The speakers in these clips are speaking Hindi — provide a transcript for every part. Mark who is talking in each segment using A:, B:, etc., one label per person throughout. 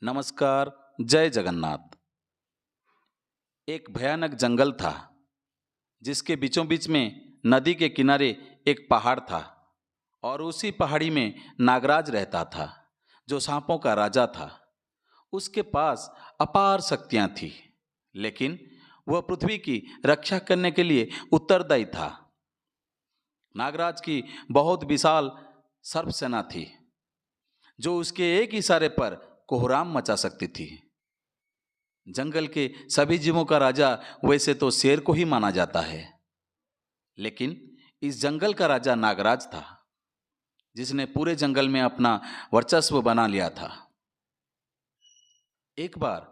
A: नमस्कार। जय जगन्नाथ। एक भयानक जंगल था जिसके बीचों बीच में नदी के किनारे एक पहाड़ था और उसी पहाड़ी में नागराज रहता था जो सांपों का राजा था। उसके पास अपार शक्तियां थी, लेकिन वह पृथ्वी की रक्षा करने के लिए उत्तरदायी था। नागराज की बहुत विशाल सर्प सेना थी जो उसके एक इशारे पर कोहराम मचा सकती थी। जंगल के सभी जीवों का राजा वैसे तो शेर को ही माना जाता है, लेकिन इस जंगल का राजा नागराज था जिसने पूरे जंगल में अपना वर्चस्व बना लिया था। एक बार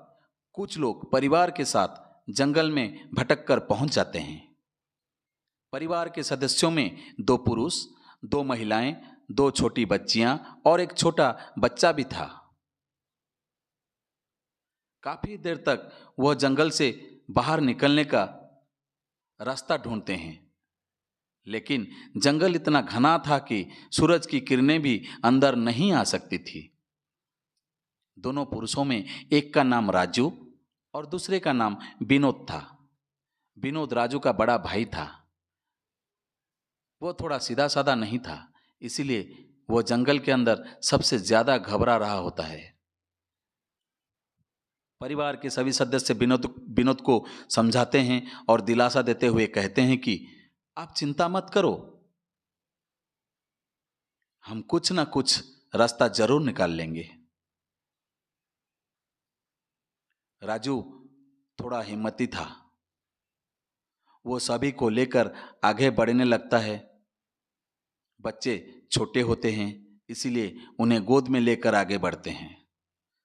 A: कुछ लोग परिवार के साथ जंगल में भटक कर पहुंच जाते हैं। परिवार के सदस्यों में दो पुरुष, दो महिलाएं, दो छोटी बच्चियां और एक छोटा बच्चा भी था। काफी देर तक वह जंगल से बाहर निकलने का रास्ता ढूंढते हैं, लेकिन जंगल इतना घना था कि सूरज की किरणें भी अंदर नहीं आ सकती थी। दोनों पुरुषों में एक का नाम राजू और दूसरे का नाम विनोद था। विनोद राजू का बड़ा भाई था। वो थोड़ा सीधा साधा नहीं था, इसीलिए वो जंगल के अंदर सबसे ज्यादा घबरा रहा होता है। परिवार के सभी सदस्य विनोद विनोद को समझाते हैं और दिलासा देते हुए कहते हैं कि आप चिंता मत करो, हम कुछ ना कुछ रास्ता जरूर निकाल लेंगे। राजू थोड़ा हिम्मती था। वो सभी को लेकर आगे बढ़ने लगता है। बच्चे छोटे होते हैं, इसीलिए उन्हें गोद में लेकर आगे बढ़ते हैं।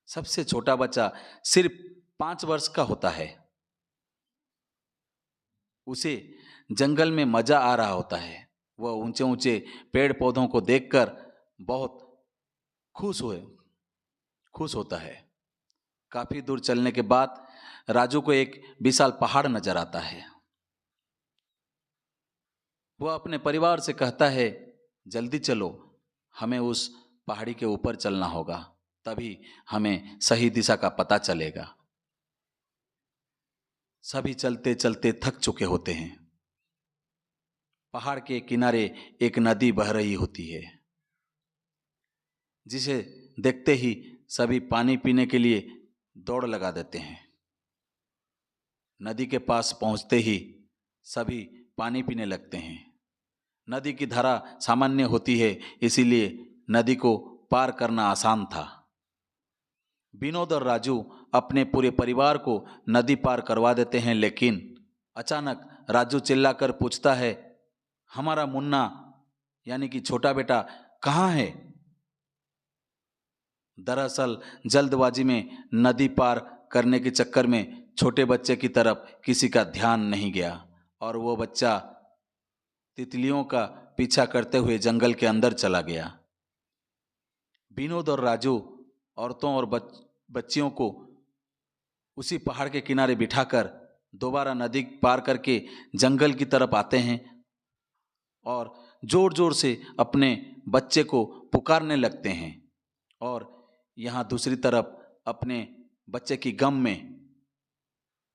A: सबसे छोटा बच्चा सिर्फ 5 वर्ष का होता है। उसे जंगल में मजा आ रहा होता है। वह ऊंचे ऊंचे पेड़ पौधों को देखकर बहुत खुश हुए खुश होता है। काफी दूर चलने के बाद राजू को एक विशाल पहाड़ नजर आता है। वह अपने परिवार से कहता है, जल्दी चलो, हमें उस पहाड़ी के ऊपर चलना होगा, तभी हमें सही दिशा का पता चलेगा। सभी चलते चलते थक चुके होते हैं। पहाड़ के किनारे एक नदी बह रही होती है, जिसे देखते ही सभी पानी पीने के लिए दौड़ लगा देते हैं। नदी के पास पहुंचते ही सभी पानी पीने लगते हैं। नदी की धारा सामान्य होती है, इसीलिए नदी को पार करना आसान था। विनोद और राजू अपने पूरे परिवार को नदी पार करवा देते हैं, लेकिन अचानक राजू चिल्लाकर पूछता है, हमारा मुन्ना यानी कि छोटा बेटा कहाँ है? दरअसल जल्दबाजी में नदी पार करने के चक्कर में छोटे बच्चे की तरफ किसी का ध्यान नहीं गया और वो बच्चा तितलियों का पीछा करते हुए जंगल के अंदर चला गया। विनोद और राजू औरतों और बच्चियों को उसी पहाड़ के किनारे बिठाकर दोबारा नदी पार करके जंगल की तरफ आते हैं और जोर जोर से अपने बच्चे को पुकारने लगते हैं। और यहाँ दूसरी तरफ अपने बच्चे की गम में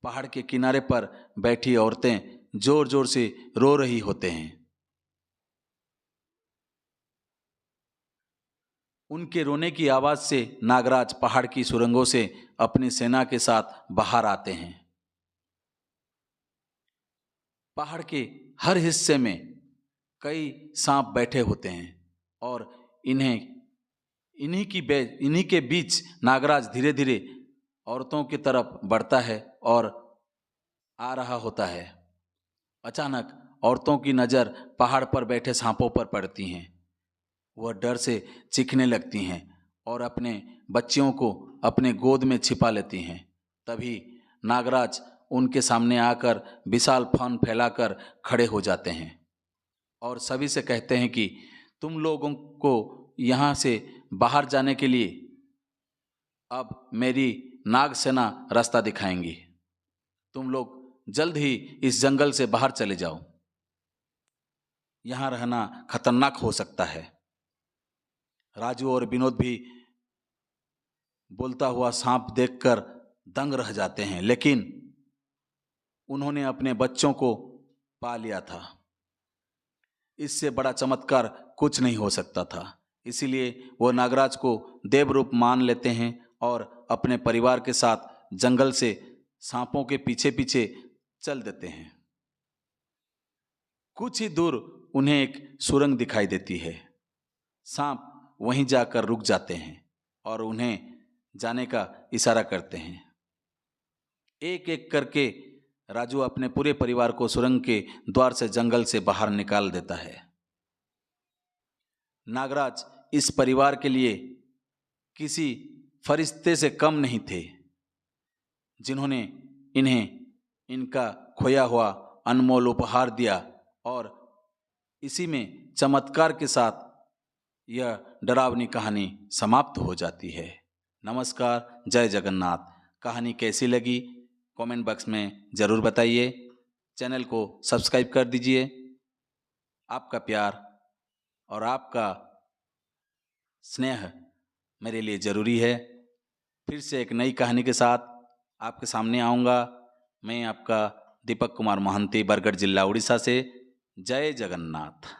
A: पहाड़ के किनारे पर बैठी औरतें जोर जोर से रो रही होते हैं। उनके रोने की आवाज से नागराज पहाड़ की सुरंगों से अपनी सेना के साथ बाहर आते हैं। पहाड़ के हर हिस्से में कई सांप बैठे होते हैं और इन्हीं के बीच नागराज धीरे धीरे औरतों की तरफ बढ़ता है और आ रहा होता है। अचानक औरतों की नज़र पहाड़ पर बैठे सांपों पर पड़ती हैं। वह डर से चीखने लगती हैं और अपने बच्चियों को अपने गोद में छिपा लेती हैं। तभी नागराज उनके सामने आकर विशाल फन फैलाकर खड़े हो जाते हैं और सभी से कहते हैं कि तुम लोगों को यहाँ से बाहर जाने के लिए अब मेरी नाग सेना रास्ता दिखाएंगी। तुम लोग जल्द ही इस जंगल से बाहर चले जाओ, यहाँ रहना खतरनाक हो सकता है। राजू और विनोद भी बोलता हुआ सांप देखकर दंग रह जाते हैं, लेकिन उन्होंने अपने बच्चों को पा लिया था। इससे बड़ा चमत्कार कुछ नहीं हो सकता था। इसीलिए वो नागराज को देव रूप मान लेते हैं और अपने परिवार के साथ जंगल से सांपों के पीछे पीछे चल देते हैं। कुछ ही दूर उन्हें एक सुरंग दिखाई देती है। सांप वहीं जाकर रुक जाते हैं और उन्हें जाने का इशारा करते हैं। एक एक करके राजू अपने पूरे परिवार को सुरंग के द्वार से जंगल से बाहर निकाल देता है। नागराज इस परिवार के लिए किसी फरिश्ते से कम नहीं थे, जिन्होंने इन्हें इनका खोया हुआ अनमोल उपहार दिया और इसी में चमत्कार के साथ यह डरावनी कहानी समाप्त हो जाती है। नमस्कार, जय जगन्नाथ। कहानी कैसी लगी कमेंट बॉक्स में ज़रूर बताइए। चैनल को सब्सक्राइब कर दीजिए। आपका प्यार और आपका स्नेह मेरे लिए ज़रूरी है। फिर से एक नई कहानी के साथ आपके सामने आऊँगा। मैं आपका दीपक कुमार महंती, बरगढ़ जिला, उड़ीसा से। जय जगन्नाथ।